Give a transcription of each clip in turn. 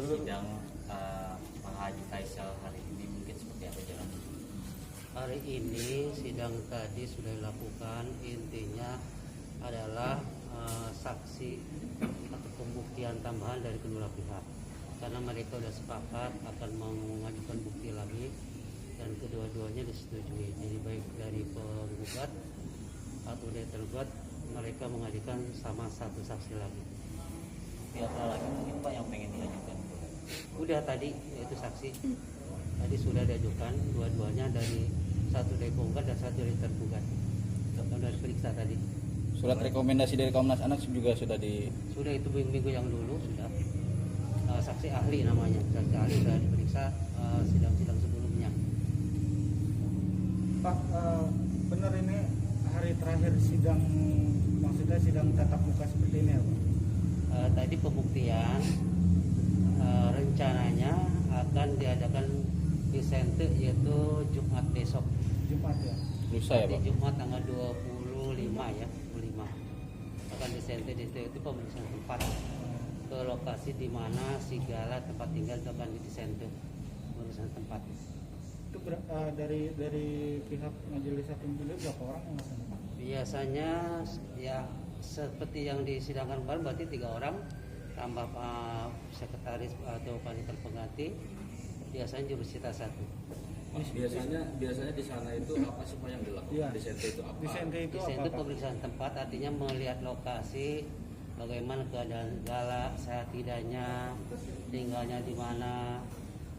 sidang Pak Haji Faisal hari ini mungkin seperti apa jalan? Hari ini sidang tadi sudah dilakukan, intinya adalah saksi atau pembuktian tambahan dari kedua pihak, karena mereka sudah sepakat akan mengajukan bukti lagi dan kedua-duanya disetujui. Jadi baik dari penggugat atau dari tergugat, mereka mengajukan sama satu saksi lagi. Pihak lagi mungkin Pak yang pengen diajukan? Udah tadi yaitu saksi tadi sudah diajukan dua-duanya, dari satu dari penggugat dan satu dari tergugat. Sudah diperiksa tadi. Surat rekomendasi dari Komnas Anak juga sudah Sudah itu minggu yang dulu sudah. Saksi ahli namanya, saksi ahli sudah diperiksa sidang-sidang sebelumnya. Pak, benar ini hari terakhir sidang, maksudnya sidang tatap muka seperti ini ya Pak? Tadi pembuktian rencananya akan diadakan di Sente, yaitu Jumat besok. Jumat ya? lusa ya Pak? Jumat tanggal 25 ya, 25 akan di Sente. Di situ itu pemeriksaan tempat ke lokasi di mana segala tempat tinggal itu akan di Sente, pemeriksaan tempat. Itu dari pihak majelis hakim dulu berapa orang yang masuk? Biasanya ya seperti yang disidangkan kemarin, berarti 3 orang tambah sekretaris atau panitia pengganti, biasanya jurusita 1. Biasanya di sana itu apa sih Pak yang dilakukan? Ya. Di Sente itu apa? Di Sente itu Di apa Sente Pak? pemeriksaan tempat, artinya melihat lokasi, bagaimana keadaan segala, sehat tidaknya, tinggalnya di mana,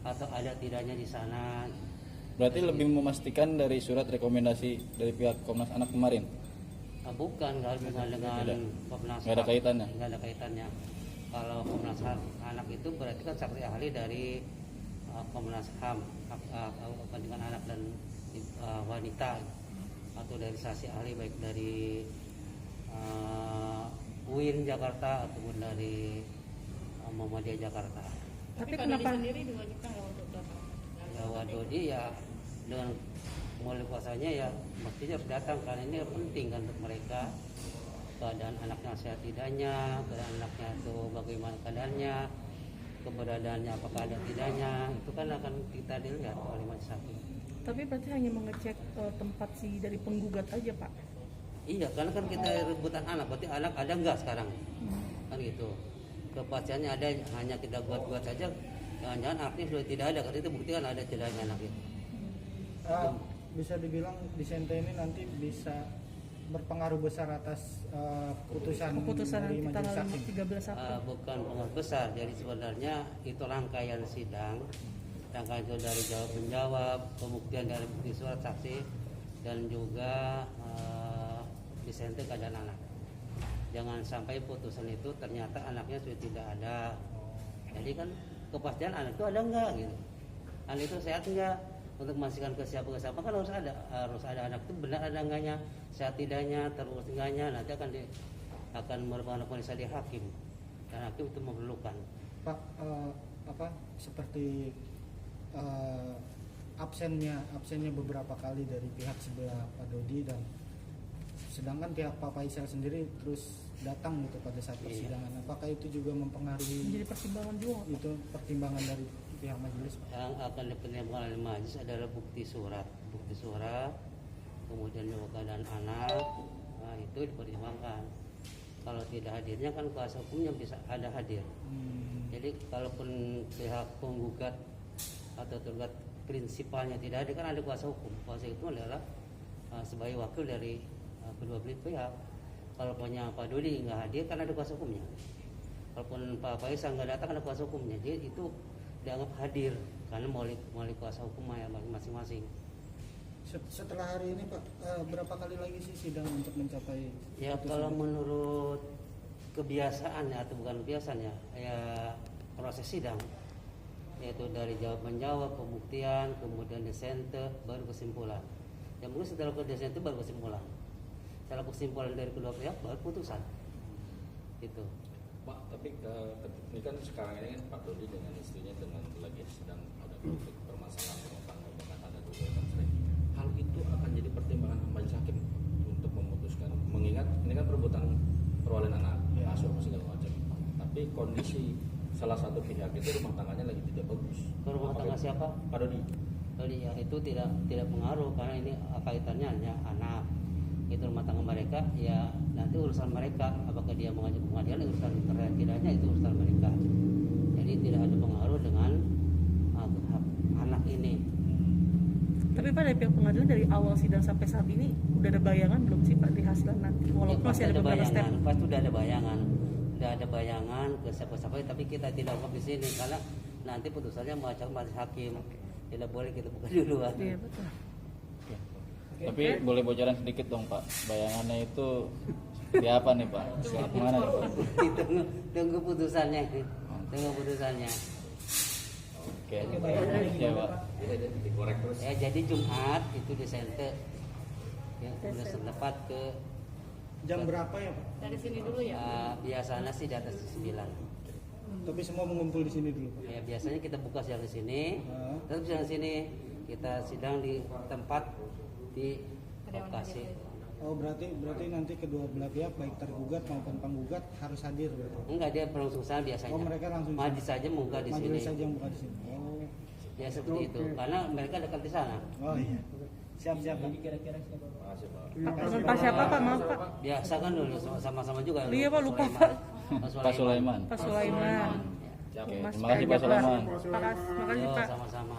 atau ada tidaknya di sana. Berarti lebih memastikan dari surat rekomendasi dari pihak Komnas Anak kemarin? Bukan, nggak ada hubungan dengan Tidak. Komnas Nggak ada HAM. kaitannya? Nggak ada kaitannya. Kalau Komnas Anak itu berarti kan saksi ahli dari Komnas HAM, kepentingan anak dan wanita, atau dari saksi ahli baik dari UIN Jakarta ataupun dari Muhammadiyah Jakarta. Tapi kenapa sendiri diwajibkan nggak untuk datang? Ya Wadodi ya dengan mulai puasanya ya mestinya harus datang, karena ini penting kan untuk mereka, keadaan anaknya sehat tidaknya, keadaan anaknya itu bagaimana keadaannya, keberadaannya apakah ada tidaknya, itu kan akan kita dilihat oleh majelis hakim. Tapi berarti hanya mengecek tempat si dari penggugat aja Pak? Iya, karena kan kita rebutan anak, berarti anak ada enggak sekarang, kan gitu. Kepastiannya ada, hanya kita buat-buat saja, jangan-jangan anaknya sudah tidak ada, karena itu bukti kan ada tidaknya anak itu. Bisa dibilang di Sente ini nanti bisa berpengaruh besar atas keputusan dari Nanti majelis tanggal hakim. 13 April. Bukan pengaruh besar, jadi sebenarnya itu rangkaian sidang, rangkaian itu dari jawab menjawab, pembuktian dari bukti surat saksi, dan juga disente keadaan anak. Jangan sampai putusan itu ternyata anaknya sudah tidak ada. Jadi kan kepastian anak itu ada enggak gitu, anak itu sehat enggak, untuk memastikan ke siapa kan harus ada anak itu benar ada enggaknya, sehat tidaknya, terurus enggaknya, nanti akan merupakan analisa di hakim, dan hakim itu memerlukan. Pak, seperti absennya beberapa kali dari pihak sebelah Pak Dodi, dan sedangkan pihak Pak Faisal sendiri terus datang gitu pada saat persidangan. Apakah itu juga mempengaruhi? Jadi pertimbangan juga. Itu pertimbangan dari pihak majelis Pak? Yang akan dipertimbangkan oleh majelis adalah bukti surat, kemudian juga keadaan anak, nah, itu dipertimbangkan. Kalau tidak hadirnya kan kuasa hukumnya bisa ada hadir. Jadi kalaupun pihak penggugat atau tergugat prinsipalnya tidak ada, kan ada kuasa hukum. Kuasa hukum adalah sebagai wakil dari kedua belah pihak. Kalau punya Pak Dodi nggak hadir, kan ada kuasa hukumnya. Kalaupun Pak Faisal nggak datang, ada kuasa hukumnya. Jadi itu dianggap hadir karena melalui kuasa hukum masing-masing. Setelah hari ini Pak, berapa kali lagi sih sidang untuk mencapai? Ya kalau menurut kebiasaan ya, atau bukan kebiasaan ya proses sidang, yaitu dari jawab menjawab, pembuktian, kemudian disente, baru kesimpulan. Ya mungkin setelah disente baru kesimpulan. Setelah kesimpulan dari kedua pihak baru putusan. Gitu. Pak, tapi ini kan sekarang ini kan Pak Dodi dengan istrinya lagi sedang ada konflik permasalahan rumah tangga, bahkan ada gugatan cerai. Hal itu akan jadi pertimbangan majelis hakim untuk memutuskan, mengingat ini kan perebutan perwalian anak, asuh segala macam. Tapi kondisi salah satu pihak itu rumah tangganya lagi tidak bagus. Ke rumah tangga siapa? Pak Dodi. Jadi ya itu tidak pengaruh karena ini kaitannya hanya anak. Itu rumah tangga mereka, ya nanti urusan mereka. Apakah dia mengajukan pengadilan, urusan tidaknya itu urusan mereka. Jadi tidak ada pengaruh dengan hak anak ini. Tapi pada pihak pengadilan dari awal sidang sampai saat ini udah ada bayangan belum sih Pak di hasil nanti? Walaupun Pasti masih ada beberapa step. bayangan, pasti udah ada bayangan, ke siapa-siapa, tapi kita tidak ungkap di sini karena nanti putusannya majelis hakim. Tidak boleh kita buka duluan. Iya betul. Tapi boleh bocoran sedikit dong Pak, bayangannya itu seperti apa nih Pak? Gimana nih Pak? Tunggu putusannya. Oke, ya Pak. Dikorek terus. Ya jadi Jumat itu disente, ya sudah setempat ke Jam berapa ya Pak? Dari sini dulu ya. biasanya sih di atas 9. Tapi semua mengumpul di sini dulu Pak. Ya biasanya kita buka sidang di sini, tetap sidang di sini, kita sidang di tempat di lokasi. Oh berarti nanti kedua belah pihak baik tergugat maupun penggugat harus hadir berarti. Enggak, dia langsung sana biasanya. Oh mereka langsung Majelis saja buka di sini. majelis saja yang buka di sini. Oh. Ya seperti itu, karena mereka dekat di sana. Oh iya. Siap-siap Pak. Makasih Pak. Dengan Pak siapa Pak? Maaf Pak. Biasa kan dulu sama-sama juga. Iya, Pak, lupa, Pak. Pak Sulaiman. Pak Sulaiman. Oke, Mas terima kasih Pak Pajak, Sulaiman. Makasih Yo, Pak. sama-sama.